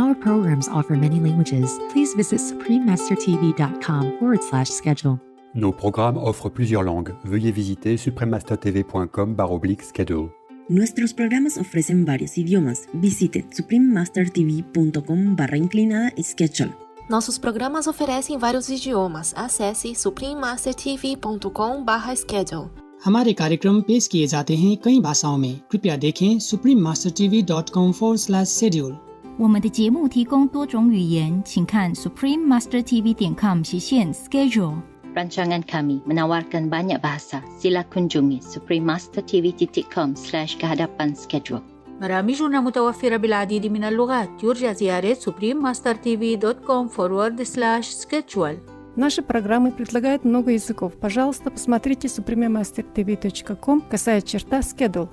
Our programs offer many languages. Please visit suprememastertv.com/schedule. Nos programmes offrent plusieurs langues. Veuillez visiter suprememastertv.com/schedule. Nuestros programas ofrecen varios idiomas. Visite suprememastertv.com/schedule. Nossos programas oferecem vários idiomas. Acesse suprememastertv.com/schedule. हमारे कार्यक्रम पेश किए जाते हैं कई भाषाओं में। कृपया देखें suprememastertv.com/schedule。我们的节目提供多种语言，请看 suprememastertv.com/schedule。 Rancangan kami menawarkan banyak bahasa. Sila kunjungi suprememastertv.com/kehadapan-schedule. برامجنا متوفرة بالعديد من اللغات. يرجى زيارة suprememastertv.com/schedule. Наши программы предлагают много языков. Пожалуйста, посмотрите suprememastertv.com/schedule.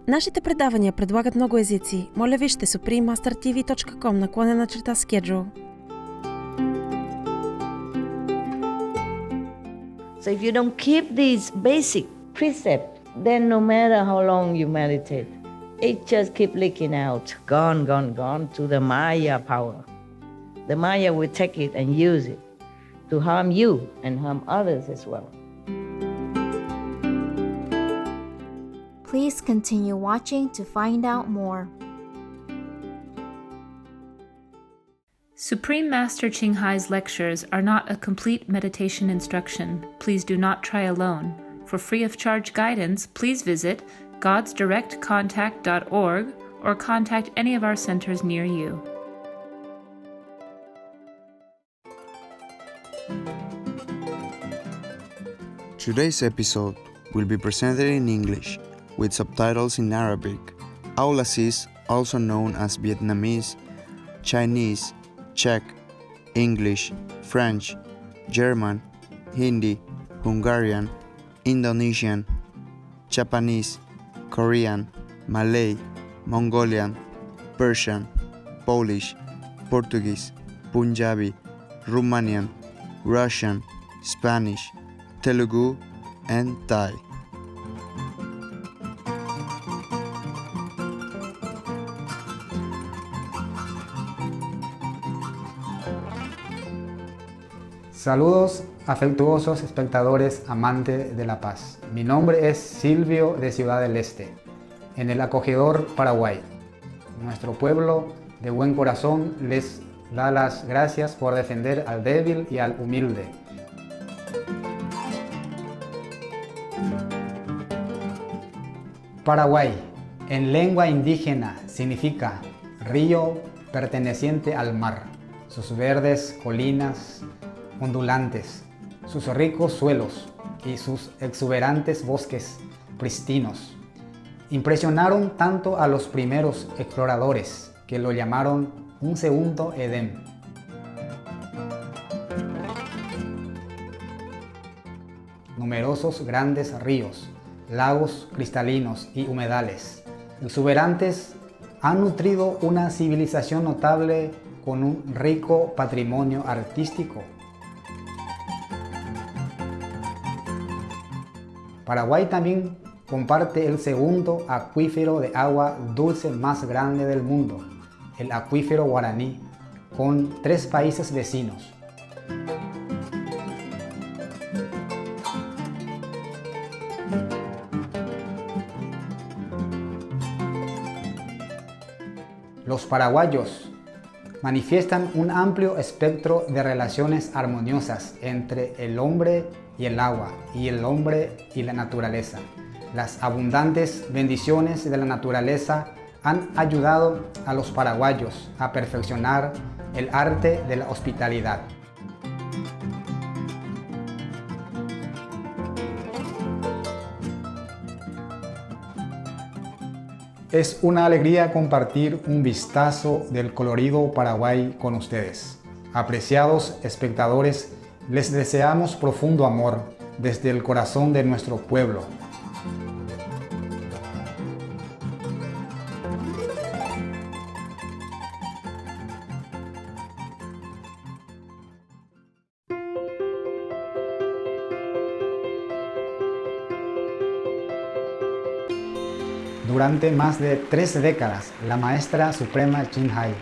Нашите предавания предлагат много езици. Моля вижте suprememastertv.com/schedule. So if you don't keep these basic precepts, then no matter how long you meditate, it just keep leaking out, gone to the Maya power. The Maya will take it and use it to harm you and harm others as well. Please continue watching to find out more. Supreme Master Ching Hai's lectures are not a complete meditation instruction. Please do not try alone. For free of charge guidance, please visit godsdirectcontact.org or contact any of our centers near you. Today's episode will be presented in English with subtitles in Arabic. Aulasis, also known as Vietnamese, Chinese, Czech, English, French, German, Hindi, Hungarian, Indonesian, Japanese, Korean, Malay, Mongolian, Persian, Polish, Portuguese, Punjabi, Romanian, Russian, Spanish, Telugu, and Thai. Saludos afectuosos espectadores amantes de la paz. Mi nombre es Silvio de Ciudad del Este, en el acogedor Paraguay. Nuestro pueblo de buen corazón les da las gracias por defender al débil y al humilde. Paraguay, en lengua indígena, significa río perteneciente al mar. Sus verdes colinas ondulantes, sus ricos suelos y sus exuberantes bosques pristinos impresionaron tanto a los primeros exploradores que lo llamaron un segundo Edén. Numerosos grandes ríos, lagos cristalinos y humedales exuberantes han nutrido una civilización notable con un rico patrimonio artístico. Paraguay también comparte el segundo acuífero de agua dulce más grande del mundo, el acuífero Guaraní, con 3 países vecinos. Los paraguayos manifiestan un amplio espectro de relaciones armoniosas entre el hombre y el agua, y el hombre y la naturaleza. Las abundantes bendiciones de la naturaleza han ayudado a los paraguayos a perfeccionar el arte de la hospitalidad. Es una alegría compartir un vistazo del colorido Paraguay con ustedes. Apreciados espectadores, les deseamos profundo amor desde el corazón de nuestro pueblo. Durante más de 3 décadas, la maestra suprema Ching Hai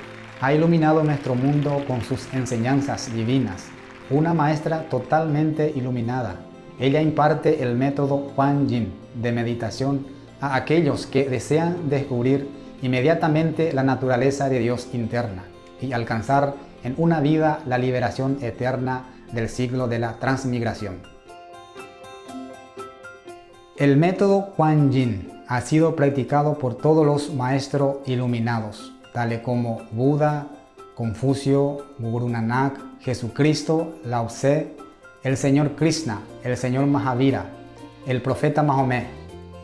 Ha iluminado nuestro mundo con sus enseñanzas divinas. Una maestra totalmente iluminada. Ella imparte el método Kuan Yin de meditación a aquellos que desean descubrir inmediatamente la naturaleza de Dios interna y alcanzar en una vida la liberación eterna del ciclo de la transmigración. El método Kuan Yin ha sido practicado por todos los maestros iluminados, tales como Buda, Confucio, Guru Nanak, Jesucristo, Lao Tse, el Señor Krishna, el Señor Mahavira, el profeta Mahomet,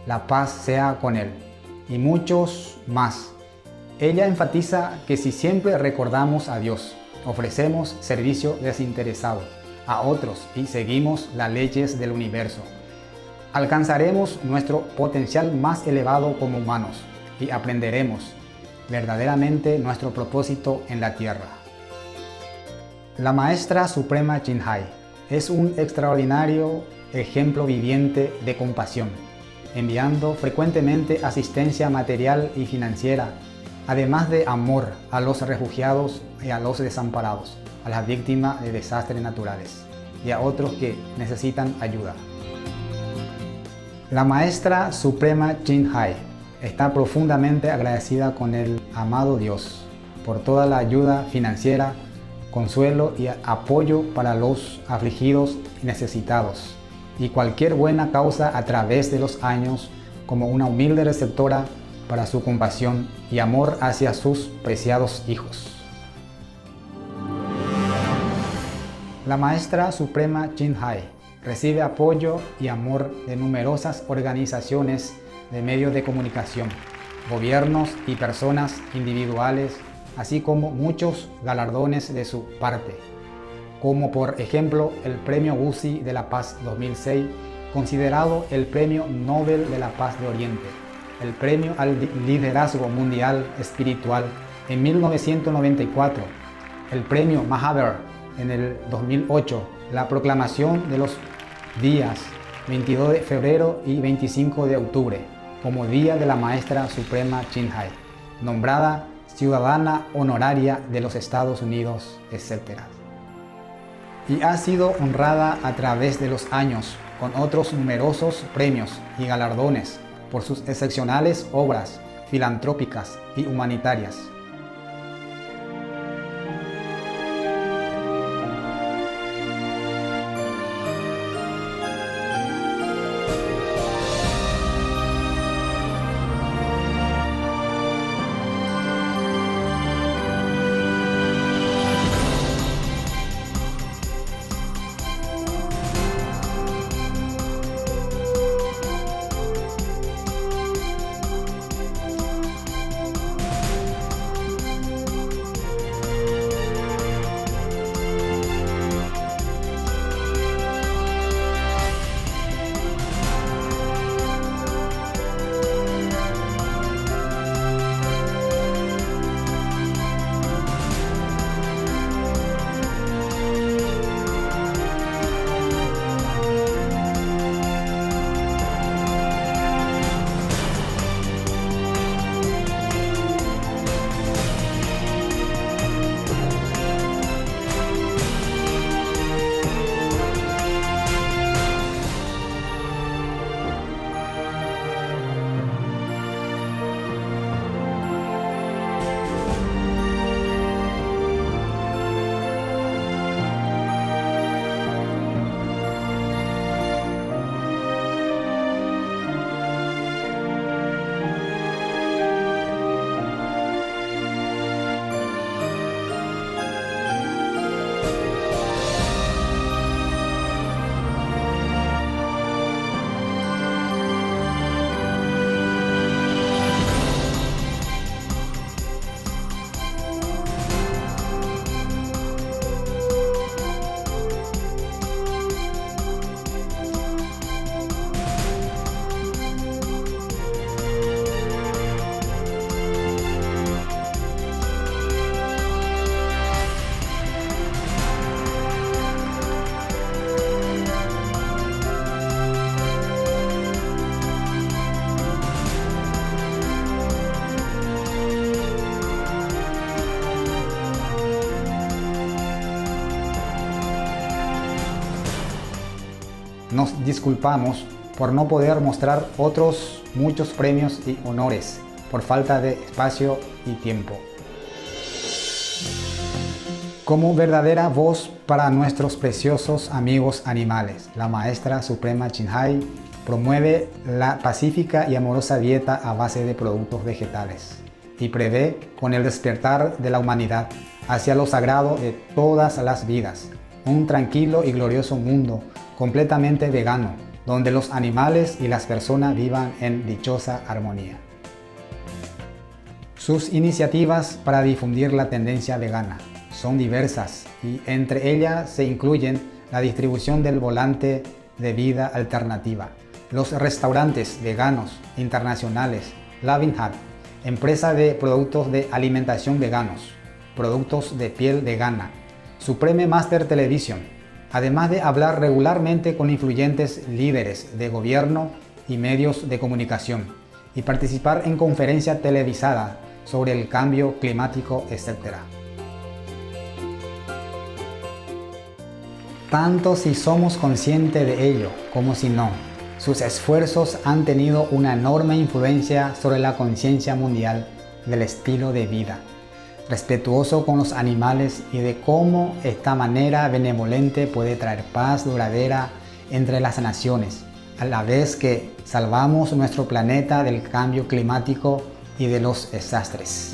la paz sea con él, y muchos más. Ella enfatiza que si siempre recordamos a Dios, ofrecemos servicio desinteresado a otros y seguimos las leyes del universo, alcanzaremos nuestro potencial más elevado como humanos y aprenderemos verdaderamente nuestro propósito en la tierra. La Maestra Suprema Jinhai es un extraordinario ejemplo viviente de compasión, enviando frecuentemente asistencia material y financiera, además de amor a los refugiados y a los desamparados, a las víctimas de desastres naturales y a otros que necesitan ayuda. La Maestra Suprema Jinhai está profundamente agradecida con el amado Dios por toda la ayuda financiera, consuelo y apoyo para los afligidos y necesitados, y cualquier buena causa a través de los años, como una humilde receptora para su compasión y amor hacia sus preciados hijos. La Maestra Suprema Jinhai recibe apoyo y amor de numerosas organizaciones de medios de comunicación, gobiernos y personas individuales, así como muchos galardones de su parte, como por ejemplo el Premio Guzzi de la Paz 2006, considerado el Premio Nobel de la Paz de Oriente, el Premio al Liderazgo Mundial Espiritual en 1994, el Premio Mahavir en el 2008, la proclamación de los días 22 de febrero y 25 de octubre como Día de la Maestra Suprema Jinhai, nombrada Ciudadana Honoraria de los Estados Unidos, etc. Y ha sido honrada a través de los años con otros numerosos premios y galardones por sus excepcionales obras filantrópicas y humanitarias. nos disculpamos por no poder mostrar otros muchos premios y honores por falta de espacio y tiempo. Como verdadera voz para nuestros preciosos amigos animales, la Maestra Suprema Chinhai promueve la pacífica y amorosa dieta a base de productos vegetales y prevé con el despertar de la humanidad hacia lo sagrado de todas las vidas, un tranquilo y glorioso mundo completamente vegano, donde los animales y las personas vivan en dichosa armonía. Sus iniciativas para difundir la tendencia vegana son diversas y entre ellas se incluyen la distribución del volante de vida alternativa, los restaurantes veganos internacionales, Loving Hut, empresa de productos de alimentación veganos, productos de piel vegana, Supreme Master Television, además de hablar regularmente con influyentes líderes de gobierno y medios de comunicación y participar en conferencias televisadas sobre el cambio climático, etc. Tanto si somos conscientes de ello como si no, sus esfuerzos han tenido una enorme influencia sobre la conciencia mundial del estilo de vida, respetuoso con los animales y de cómo esta manera benevolente puede traer paz duradera entre las naciones, a la vez que salvamos nuestro planeta del cambio climático y de los desastres.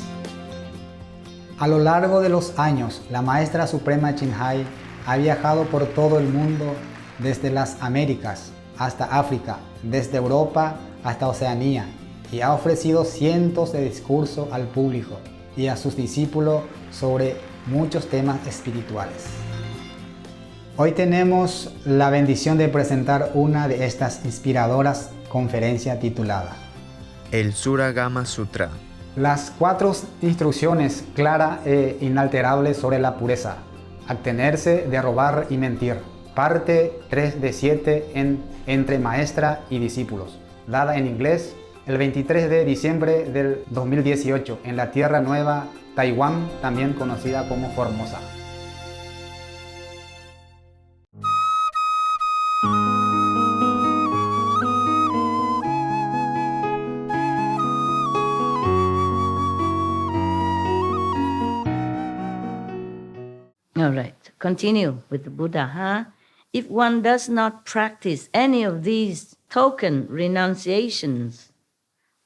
A lo largo de los años, la Maestra Suprema Chinhai ha viajado por todo el mundo, desde las Américas hasta África, desde Europa hasta Oceanía, y ha ofrecido cientos de discursos al público y a sus discípulos sobre muchos temas espirituales. Hoy tenemos la bendición de presentar una de estas inspiradoras conferencias titulada El Suragama Sutra. Las 4 instrucciones claras e inalterables sobre la pureza. Abstenerse de robar y mentir. Parte 3 de 7 entre maestra y discípulos. Dada en inglés el 23 de diciembre del 2018 en la Tierra Nueva, Taiwán, también conocida como Formosa. All right, continue with the Buddha, huh? If one does not practice any of these token renunciations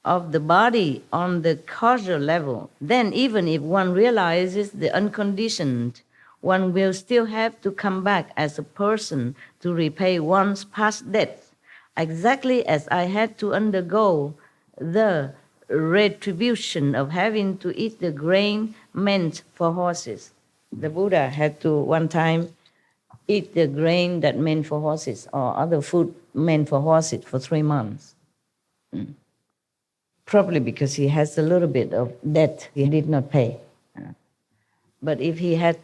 of the body on the causal level, then even if one realizes the unconditioned, one will still have to come back as a person to repay one's past debts, exactly as I had to undergo the retribution of having to eat the grain meant for horses. The Buddha had to one time eat the grain that meant for horses or other food meant for horses for 3 months. Probably because he has a little bit of debt he did not pay. But if he had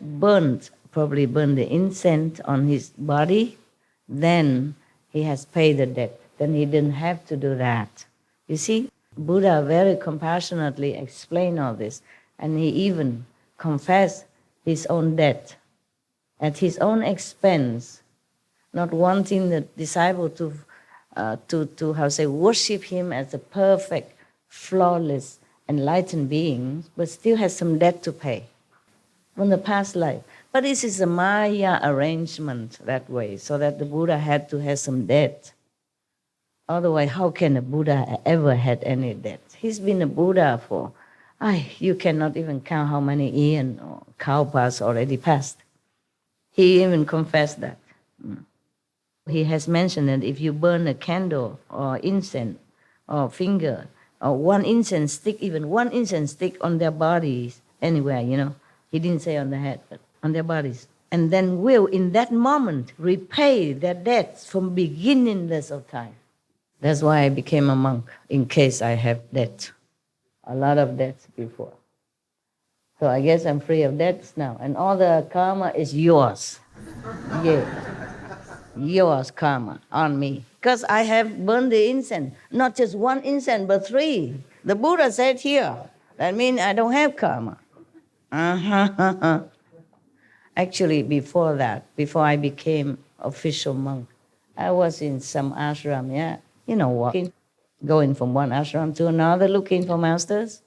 probably burned the incense on his body, then he has paid the debt. Then he didn't have to do that. You see, Buddha very compassionately explained all this, and he even confessed his own debt at his own expense, not wanting the disciple to worship him as a perfect, flawless, enlightened being, but still has some debt to pay from the past life. But this is a Maya arrangement that way, so that the Buddha had to have some debt. Otherwise, how can a Buddha ever had any debt? He's been a Buddha for, you cannot even count how many eons or kalpas already passed. He even confessed that. He has mentioned that if you burn a candle or incense or finger or one incense stick, even one incense stick on their bodies, anywhere, he didn't say on the head, but on their bodies, and then will in that moment repay their debts from beginningless of time. That's why I became a monk, in case I have debt. A lot of debts before. So I guess I'm free of debts now. And all the karma is yours. Yeah. Yours karma on me. Because I have burned the incense. Not just one incense, but 3. The Buddha said here. That means I don't have karma. Actually, before that, before I became official monk, I was in some ashram, yeah, walking, going from one ashram to another, looking for masters.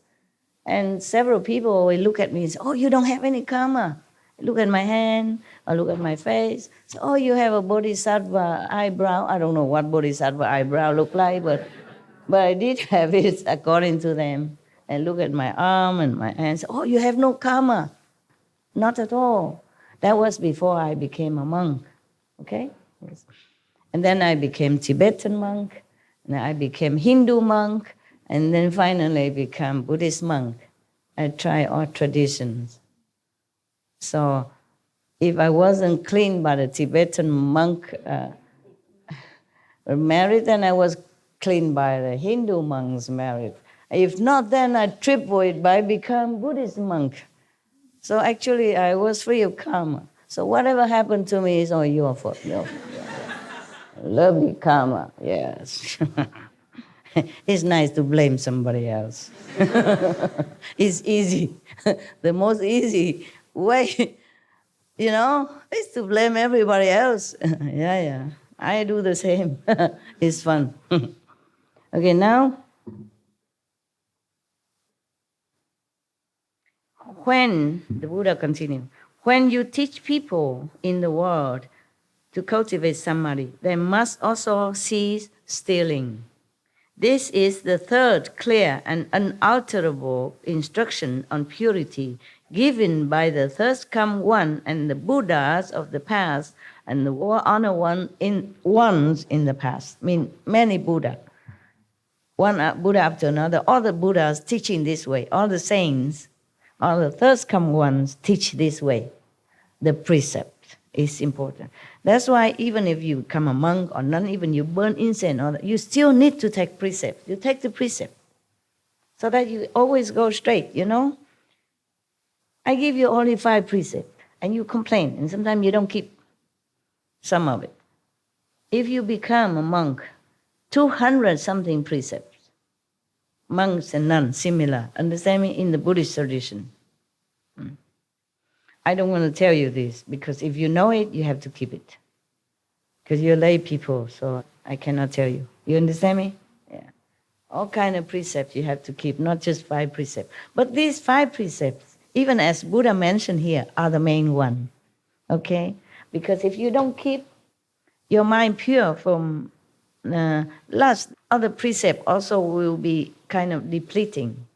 And several people will look at me and say, oh, you don't have any karma. Look at my hand, or look at my face. So, oh, you have a bodhisattva eyebrow. I don't know what bodhisattva eyebrow look like, but I did have it according to them. And look at my arm and my hands. Oh, you have no karma. Not at all. That was before I became a monk, okay? Yes. And then I became Tibetan monk, and I became Hindu monk, and then finally become Buddhist monk. I try all traditions. So if I wasn't clean by the Tibetan monk married, then I was clean by the Hindu monks married. If not, then I triple it by become Buddhist monk. So actually I was free of karma. So whatever happened to me is all your fault. Lovely karma, yes. It's nice to blame somebody else. It's easy. The most easy way, is to blame everybody else. Yeah. I do the same. It's fun. Okay, now, when, the Buddha continued, when you teach people in the world to cultivate samadhi, they must also cease stealing. This is the third clear and unalterable instruction on purity given by the first come one and the Buddhas of the past and the honor ones in the past. I mean, many Buddha, one Buddha after another, all the Buddhas teaching this way, all the saints, all the first come ones teach this way. The precept is important. That's why even if you become a monk or not even you burn incense, you still need to take precept. You take the precept so that you always go straight, I give you only 5 precepts and you complain and sometimes you don't keep some of it. If you become a monk, 200 something precepts, monks and nuns similar, understand me, in the Buddhist tradition. I don't want to tell you this because if you know it, you have to keep it. Because you're lay people, so I cannot tell you. You understand me? Yeah. All kind of precepts you have to keep, not just 5 precepts. But these 5 precepts, even as Buddha mentioned here, are the main one. Okay? Because if you don't keep your mind pure from lust, other precepts also will be kind of depleting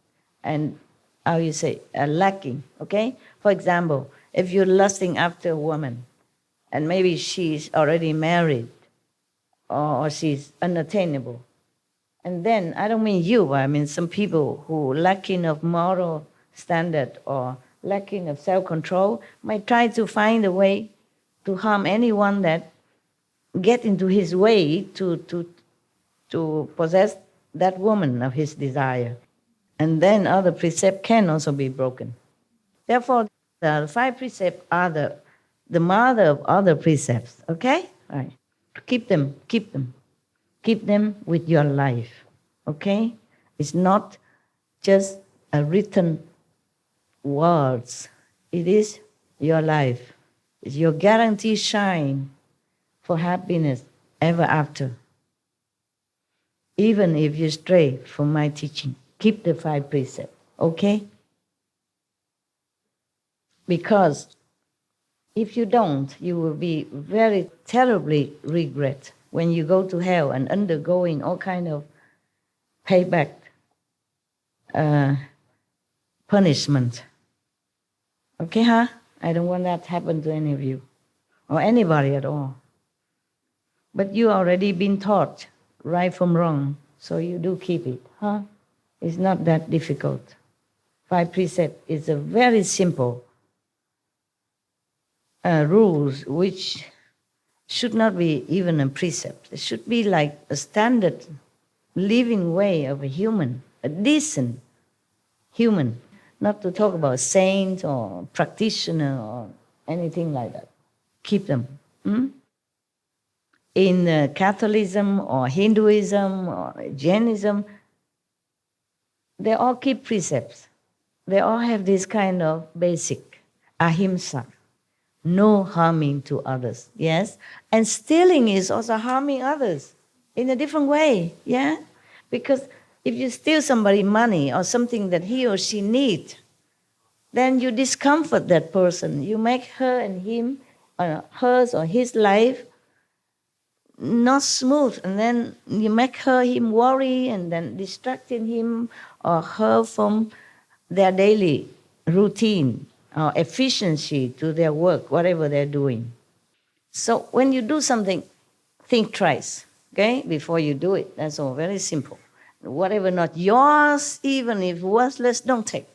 and, lacking. Okay? For example, if you're lusting after a woman, and maybe she's already married, or she's unattainable, and then, I don't mean you, but I mean some people who lacking of moral standard or lacking of self-control might try to find a way to harm anyone that get into his way to possess that woman of his desire. And then other precepts can also be broken. Therefore, the 5 precepts are the mother of other precepts, okay? All right. Keep them. Keep them with your life, okay? It's not just a written words. It is your life. It's your guaranteed shine for happiness ever after. Even if you stray from my teaching, keep the 5 precepts, okay? Because if you don't, you will be very terribly regret when you go to hell and undergoing all kind of payback, punishment. Okay, huh? I don't want that to happen to any of you or anybody at all. But you already been taught right from wrong, so you do keep it, huh? It's not that difficult. 5 precepts is a very simple rules which should not be even a precept. It should be like a standard living way of a human, a decent human, not to talk about saint or practitioner or anything like that. Keep them. In Catholicism or Hinduism or Jainism, they all keep precepts. They all have this kind of basic ahimsa, no harming to others, yes? And stealing is also harming others in a different way, yeah? Because if you steal somebody money or something that he or she needs, then you discomfort that person. You make her and him, hers or his life not smooth, and then you make him worry and then distracting him or her from their daily routine or efficiency to their work, whatever they're doing. So when you do something, think twice, okay, before you do it. That's all, very simple. Whatever not yours, even if worthless, don't take.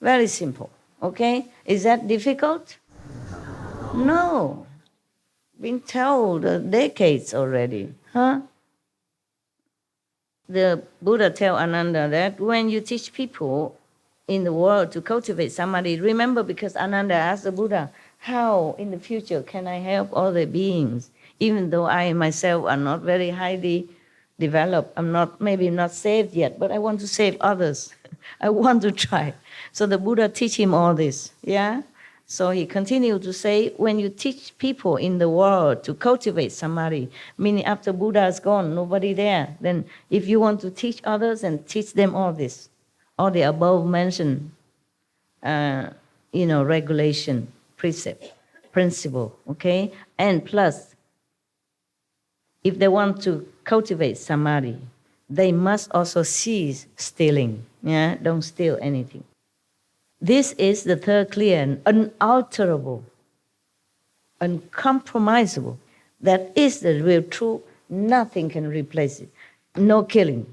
Very simple, okay? Is that difficult? No. Been told decades already, huh? The Buddha tell Ananda that when you teach people in the world to cultivate samadhi, remember, because Ananda asked the Buddha, how in the future can I help other beings, even though I myself are not very highly developed, I'm not, maybe not saved yet, but I want to save others. I want to try. So the Buddha teach him all this, yeah? So he continued to say, when you teach people in the world to cultivate samadhi, meaning after Buddha is gone, nobody there, then if you want to teach others and teach them all this, all the above mentioned, regulation, precept, principle, okay? And plus, if they want to cultivate samadhi, they must also cease stealing, yeah? Don't steal anything. This is the third clear and unalterable, uncompromisable. That is the real truth. Nothing can replace it. No killing,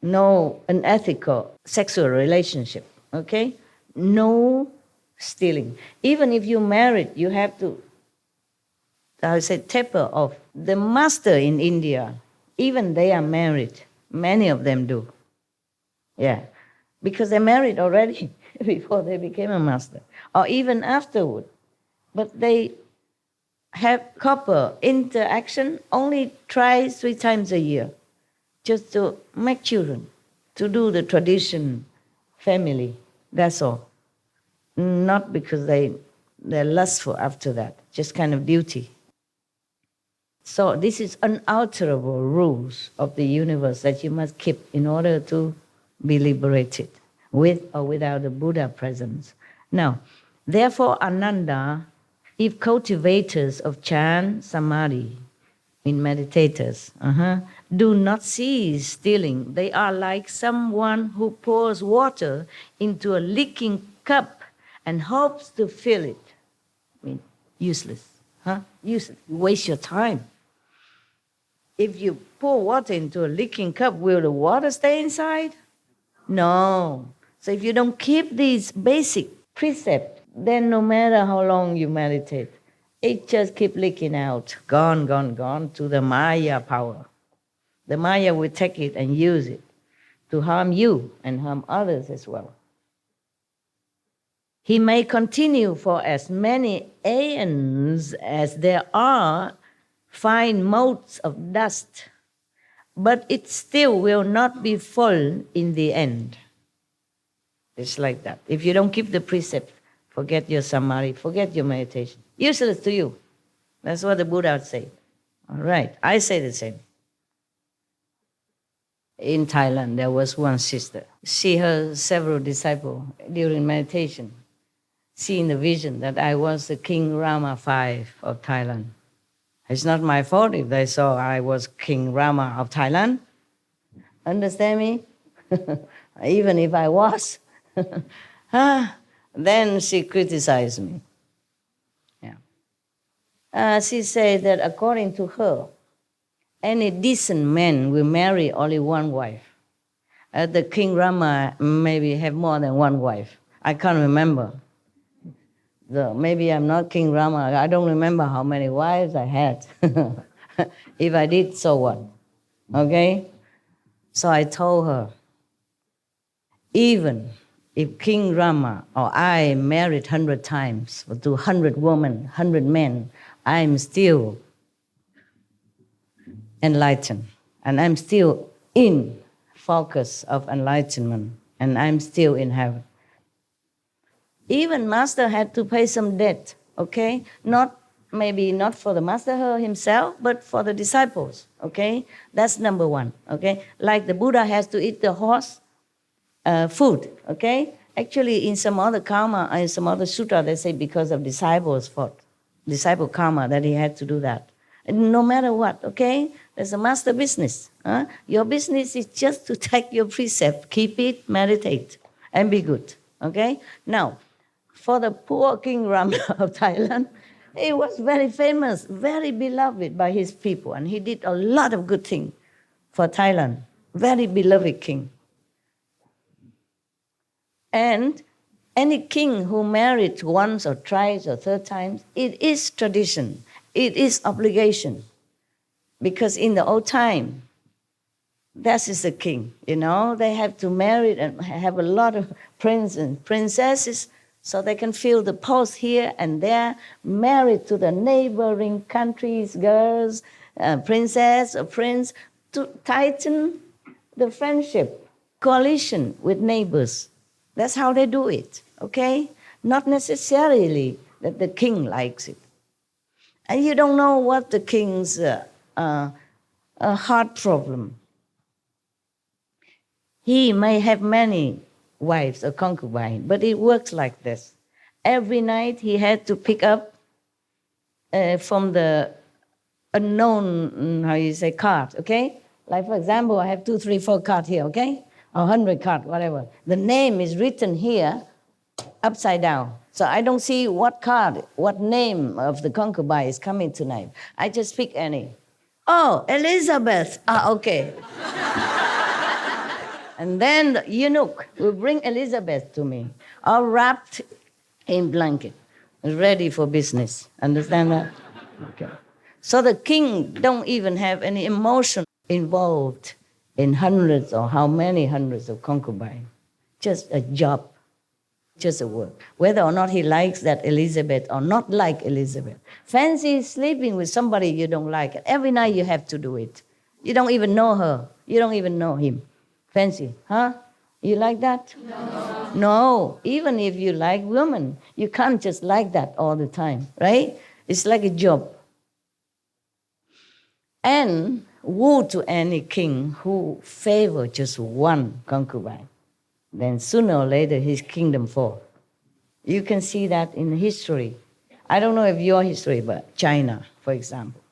no unethical sexual relationship, okay? No stealing. Even if you're married, you have to, I say, taper off. The master in India, even they are married. Many of them do. Yeah. Because they married already before they became a master, or even afterward. But they have couple interaction only 3 times a year, just to make children, to do the tradition family, that's all. Not because they're lustful after that, just kind of duty. So this is unalterable rules of the universe that you must keep in order to be liberated, with or without the Buddha presence. Now, therefore, Ananda, if cultivators of chant, samadhi, in meditators, do not cease stealing, they are like someone who pours water into a leaking cup and hopes to fill it. I mean, useless, useless. You waste your time. If you pour water into a leaking cup, will the water stay inside? No. So if you don't keep these basic precepts, then no matter how long you meditate, it just keeps leaking out, gone to the Maya power. The Maya will take it and use it to harm you and harm others as well. He may continue for as many aeons as there are fine motes of dust, but it still will not be full in the end. It's like that. If you don't keep the precept, forget your samadhi, forget your meditation. Useless to you. That's what the Buddha said. All right, I say the same. In Thailand, there was one sister. She heard several disciples during meditation, seeing the vision that I was the King Rama V of Thailand. It's not my fault if they saw I was King Rama of Thailand. Understand me? Even if I was. Then she criticized me. Yeah. She said that according to her, any decent man will marry only one wife. The King Rama maybe have more than one wife. I can't remember. Maybe I'm not King Rama. I don't remember how many wives I had. If I did, so what? Okay? So I told her, even if King Rama or I married 100 times, or to 100 women, 100 men, I'm still enlightened. And I'm still in focus of enlightenment. And I'm still in heaven. Even master had to pay some debt, okay? Maybe not for the master himself, but for the disciples, okay? That's number one, okay? Like the Buddha has to eat the horse food, okay? Actually, in some other karma, in some other sutra, they say because of disciples' fault, disciple karma, that he had to do that. And no matter what, okay? There's a master business. Your business is just to take your precept, keep it, meditate, and be good, okay? Now, for the poor King Ram of Thailand, he was very famous, very beloved by his people, and he did a lot of good things for Thailand. Very beloved king. And any king who married once or twice or third times, it is tradition, it is obligation. Because in the old time, that is the king, they have to marry and have a lot of princes and princesses so they can fill the post here and there, married to the neighboring countries' girls, princess or prince, to tighten the friendship, coalition with neighbors. That's how they do it, okay? Not necessarily that the king likes it. And you don't know what the king's heart problem. He may have many wives or concubines, but it works like this. Every night he had to pick up from the unknown, card, okay? Like, for example, I have 2, 3, 4 cards here, okay? Or 100 cards, whatever. The name is written here upside down. So I don't see what card, what name of the concubine is coming tonight. I just pick any. Oh, Elizabeth. Okay. And then the eunuch will bring Elizabeth to me, all wrapped in blanket, ready for business. Understand that? Okay. So the king don't even have any emotion involved in hundreds or how many hundreds of concubines. Just a job, just a work. Whether or not he likes that Elizabeth or not like Elizabeth. Fancy sleeping with somebody you don't like. Every night you have to do it. You don't even know her. You don't even know him. Fancy, huh? You like that? No. Even if you like women, you can't just like that all the time, right? It's like a job. And woe to any king who favor just one concubine. Then sooner or later his kingdom fall. You can see that in history. I don't know if your history, but China, for example.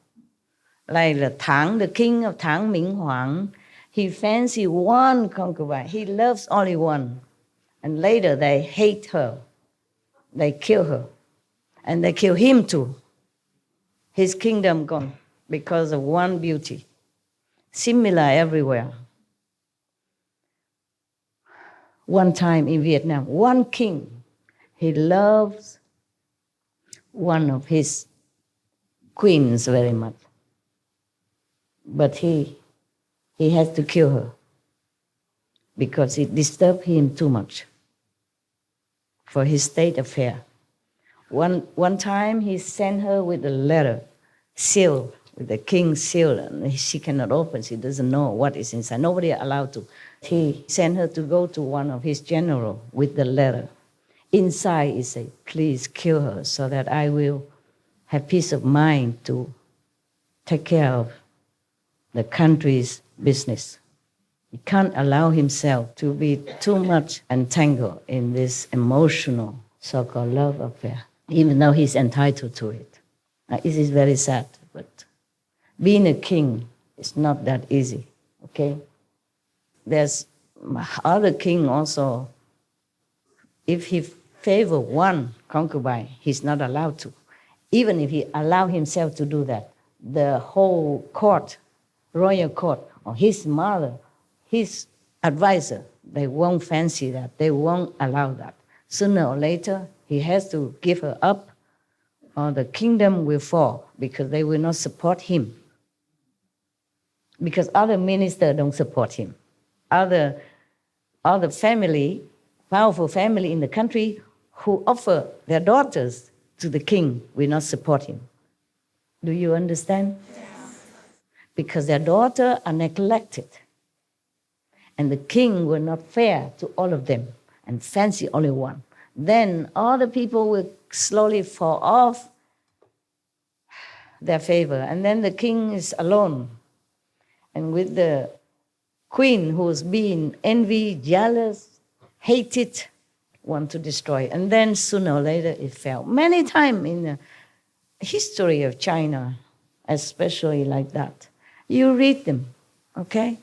Like the king of Tang Ming Huang, he fancy one concubine. He loves only one. And later they hate her. They kill her. And they kill him too. His kingdom gone because of one beauty. Similar everywhere. One time in Vietnam, one king, he loves one of his queens very much. But he has to kill her because it disturbed him too much for his state affair. One time he sent her with a letter, sealed, with the king's seal, and she cannot open, she doesn't know what is inside. Nobody allowed to. He sent her to go to one of his generals with the letter. Inside he said, please kill her so that I will have peace of mind to take care of the country's business. He can't allow himself to be too much entangled in this emotional so-called love affair, even though he's entitled to it. It is very sad, but being a king is not that easy, okay? There's other king also, if he favor one concubine, he's not allowed to. Even if he allow himself to do that, the whole court, royal court, or his mother, his advisor, they won't fancy that. They won't allow that. Sooner or later, he has to give her up, or the kingdom will fall because they will not support him. Because other ministers don't support him. Other family, powerful family in the country who offer their daughters to the king will not support him. Do you understand? Yes. Because their daughters are neglected. And the king were not fair to all of them and fancy only one. then all the people will slowly fall off their favor. And then the king is alone. And with the queen who's been envied, jealous, hated, want to destroy. And then sooner or later it fell. Many times in the history of China, especially like that. You read them, okay?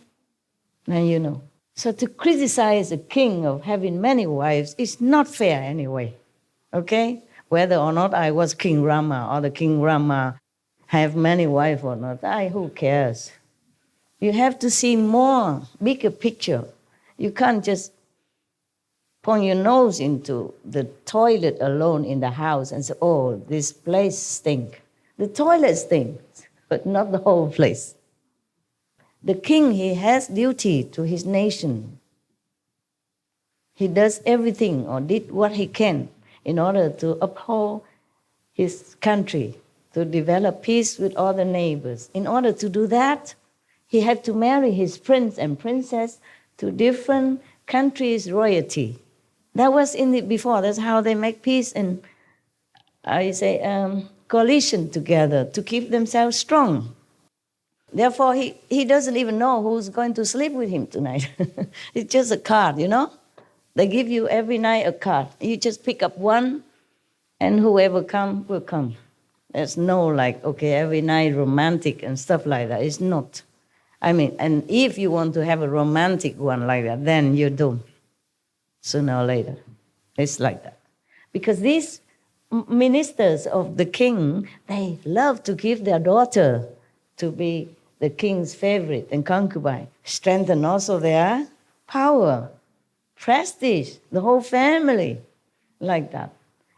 Now you know. So to criticize a king of having many wives is not fair anyway, okay? Whether or not I was King Rama or the King Rama have many wives or not, who cares? You have to see more, bigger picture. You can't just point your nose into the toilet alone in the house and say, oh, this place stinks. The toilet stinks, but not the whole place. The king, he has duty to his nation. He does everything or did what he can in order to uphold his country, to develop peace with all the neighbors. In order to do that, he had to marry his prince and princess to different countries' royalty. That was in it before. That's how they make peace and, coalition together to keep themselves strong. Therefore, he doesn't even know who's going to sleep with him tonight. It's just a card, you know? They give you every night a card. You just pick up one, and whoever comes will come. There's no every night romantic and stuff like that. It's not. And if you want to have a romantic one like that, then you're doomed. Sooner or later. It's like that. Because these ministers of the king, they love to give their daughter to be the king's favorite and concubine. Strengthen also their power, prestige, the whole family, like that.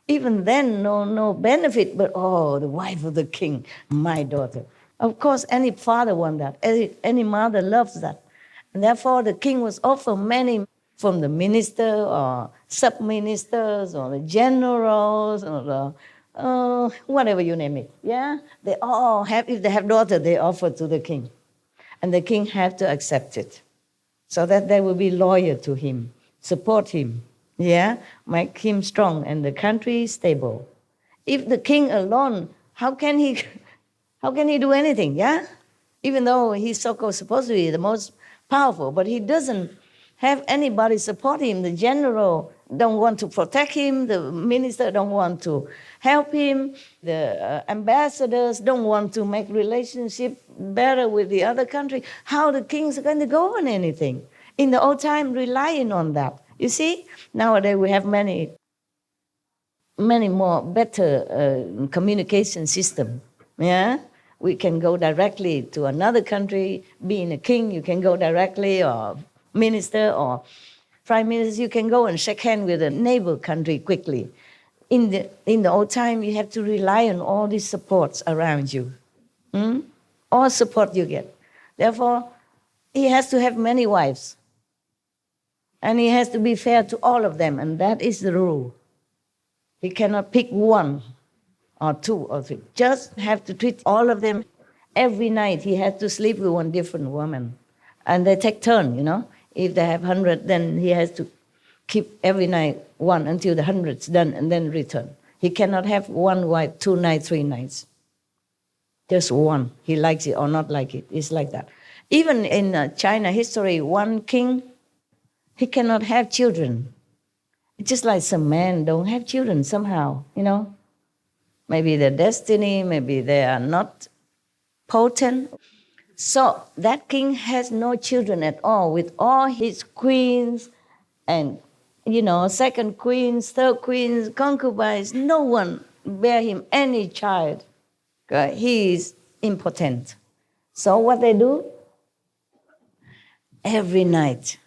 Even then, no benefit, but the wife of the king, my daughter. Of course, any father wants that. Any mother loves that. And therefore, the king was offered many from the minister or sub-ministers or the generals or the whatever you name it. Yeah? They all have, if they have daughter, they offer to the king. And the king have to accept it so that they will be loyal to him, support him, yeah? Make him strong and the country stable. If the king alone, how can he do anything, yeah? Even though he's so-called supposed to be the most powerful, but he doesn't have anybody support him. The general don't want to protect him. The minister don't want to help him. The ambassadors don't want to make relationship better with the other country. How the kings are going to govern anything? In the old time, relying on that. You see, nowadays we have many more better communication system. Yeah, we can go directly to another country. Being a king, you can go directly, or minister or prime minister, you can go and shake hands with a neighbor country quickly. In the old time, you have to rely on all these supports around you. All support you get. Therefore, he has to have many wives. And he has to be fair to all of them, and that is the rule. He cannot pick one or two or three. Just have to treat all of them. Every night he has to sleep with one different woman. And they take turn, you know. If they have 100, then he has to keep every night one until the 100's done and then return. He cannot have one wife, 2 nights, 3 nights. Just one. He likes it or not like it. It's like that. Even in China history, one king, he cannot have children. It's just like some men don't have children somehow, you know. Maybe their destiny, maybe they are not potent. So that king has no children at all with all his queens and, second queens, third queens, concubines. No one bear him any child. He is impotent. So what they do? Every night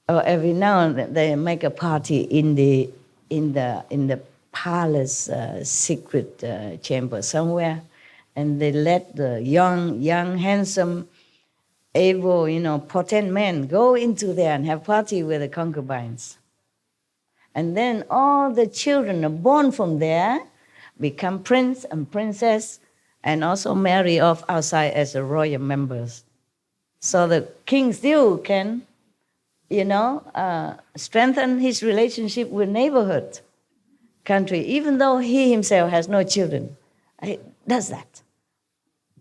or every now and then they make a party in the palace secret chamber somewhere. And they let the young, handsome, able, potent men go into there and have party with the concubines. And then all the children are born from there, become prince and princess, and also marry off outside as the royal members. So the king still can strengthen his relationship with neighborhood country, even though he himself has no children. He does that.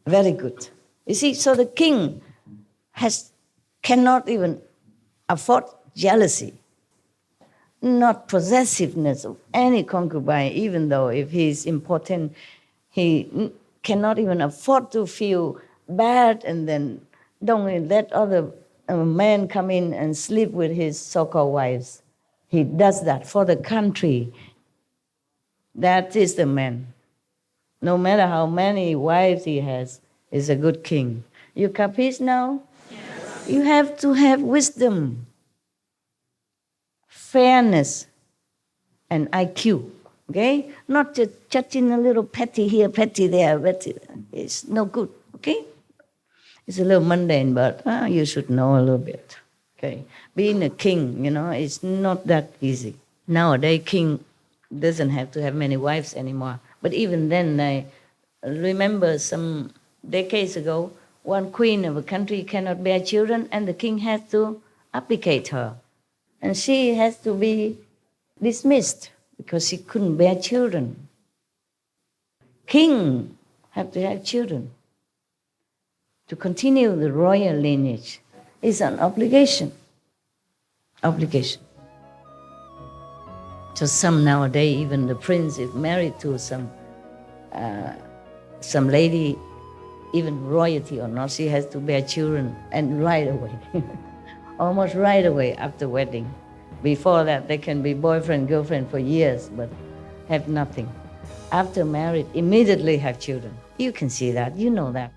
Very good. You see, so the king cannot even afford jealousy, not possessiveness of any concubine, even though if he's important, he cannot even afford to feel bad and then don't let other men come in and sleep with his so-called wives. He does that for the country. That is the man. No matter how many wives he has, he's a good king. You capiche now? Yes. You have to have wisdom, fairness, and IQ, okay? Not just judging a little petty here, petty there, petty there. It's no good, okay? It's a little mundane, but you should know a little bit, okay? Being a king, it's not that easy. Nowadays, king doesn't have to have many wives anymore. But even then, I remember some decades ago, one queen of a country cannot bear children, and the king has to abdicate her. And she has to be dismissed because she couldn't bear children. King have to have children. To continue the royal lineage is an obligation. Obligation. So some nowadays, even the prince is married to some lady, even royalty or not, she has to bear children, and right away, almost right away after wedding. Before that, they can be boyfriend, girlfriend for years, but have nothing. After married, immediately have children. You can see that, you know that.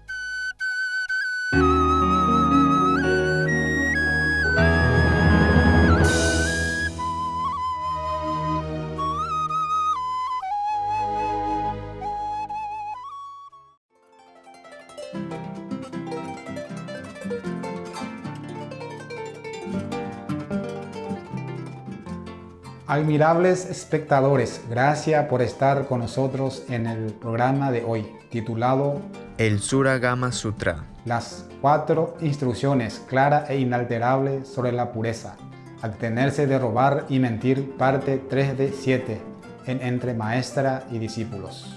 Admirables espectadores, gracias por estar con nosotros en el programa de hoy, titulado El Suragama Sutra. Las 4 instrucciones claras e inalterables sobre la pureza. Abstenerse de robar y mentir, parte 3 de 7, en Entre Maestra y Discípulos.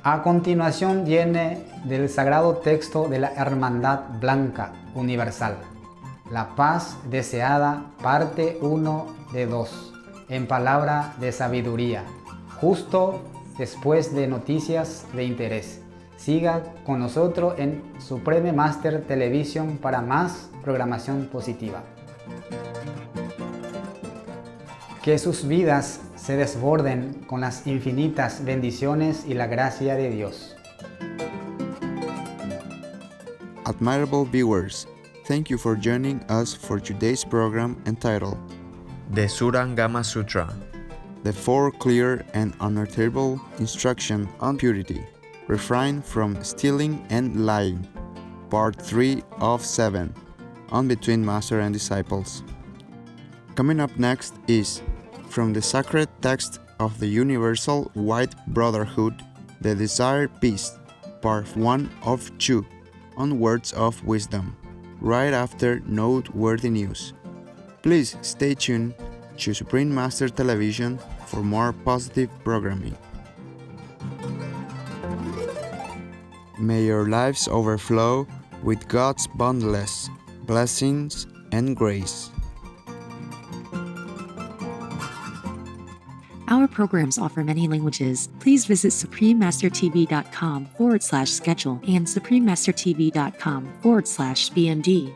A continuación viene del sagrado texto de la Hermandad Blanca Universal. La paz deseada, parte 1 de 2, en palabra de sabiduría, justo después de noticias de interés. Siga con nosotros en Supreme Master Television para más programación positiva. Que sus vidas se desborden con las infinitas bendiciones y la gracia de Dios. Admirable viewers, thank you for joining us for today's program entitled The Surangama Sutra, the 4 clear and unalterable instructions on purity. Refrain from stealing and lying. Part 3 of 7, on Between Master and Disciples. Coming up next is, from the sacred text of the Universal White Brotherhood, The Desired Peace, Part 1 of 2, on Words of Wisdom, right after noteworthy news. Please stay tuned to Supreme Master Television for more positive programming. May your lives overflow with God's boundless blessings and grace. Our programs offer many languages. Please visit suprememastertv.com/schedule and suprememastertv.com/BMD.